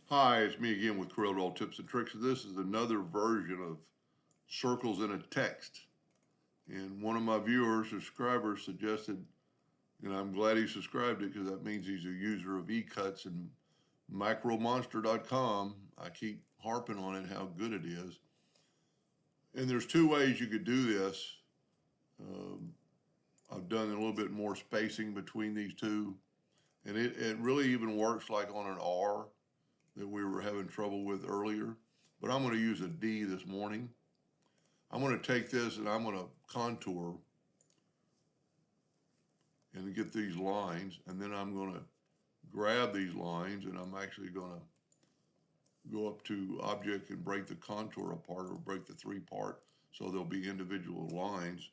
Hi, it's me again with Corel Tips and Tricks. This is another version of circles in a text. And one of my viewers, subscribers, suggested, and I'm glad he subscribed it because that means he's a user of eCuts and micromonster.com. I keep harping on it, how good it is. And there's two ways you could do this. Um, I've done a little bit more spacing between these two. And it really even works like on an R that we were having trouble with earlier, but I'm going to use a D this morning. I'm going to take this and I'm going to contour and get these lines, and then I'm going to grab these lines and I'm actually going to go up to object and break the contour apart, or break the three part so there'll be individual lines.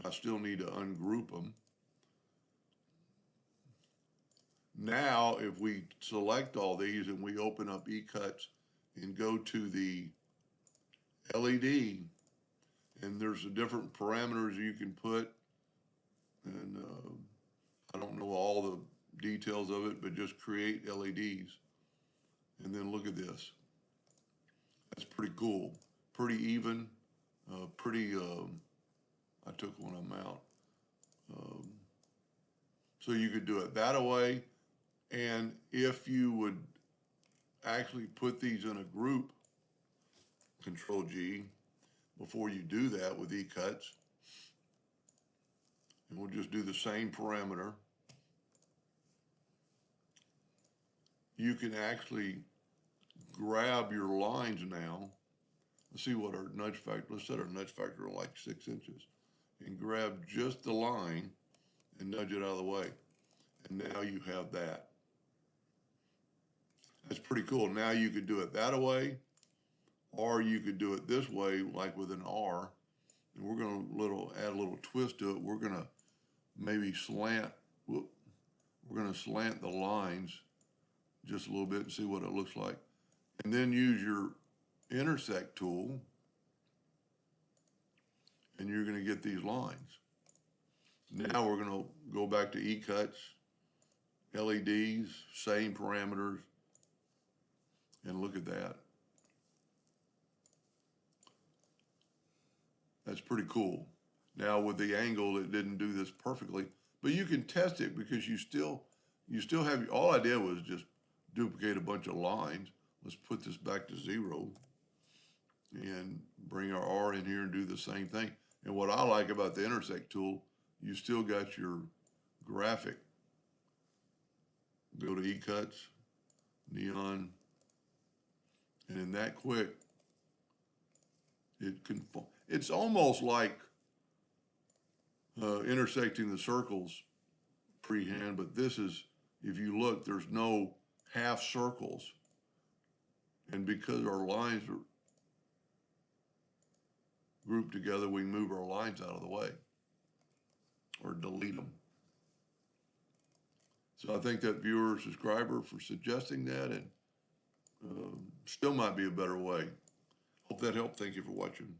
I still need to ungroup them. Now, if we select all these and we open up eCuts and go to the LED, and there's the different parameters you can put, and I don't know all the details of it, but just create LEDs. And then look at this. That's pretty cool. Pretty even, I took one of them out. So you could do it that way. And if you would actually put these in a group, Control G, before you do that with eCuts, and we'll just do the same parameter, you can actually grab your lines now. Let's see what our nudge factor, let's set our nudge factor to like 6 inches, and grab just the line and nudge it out of the way. And now you have that. That's pretty cool. Now you could do it that way, or you could do it this way, like with an R. And we're gonna add a little twist to it. We're gonna maybe slant, we're gonna slant the lines just a little bit and see what it looks like. And then use your intersect tool, and you're gonna get these lines. Now we're gonna go back to eCuts, LEDs, same parameters, and look at that. That's pretty cool. Now with the angle, it didn't do this perfectly, but you can test it because you still have, all I did was just duplicate a bunch of lines. Let's put this back to 0 and bring our R in here and do the same thing. And what I like about the intersect tool, you still got your graphic. Go to eCuts, neon, and in that quick, it's almost like intersecting the circles freehand, but this is, if you look, there's no half circles. And because our lines are grouped together, we move our lines out of the way or delete them. So I thank that viewer or subscriber for suggesting that, and still might be a better way. Hope that helped. Thank you for watching.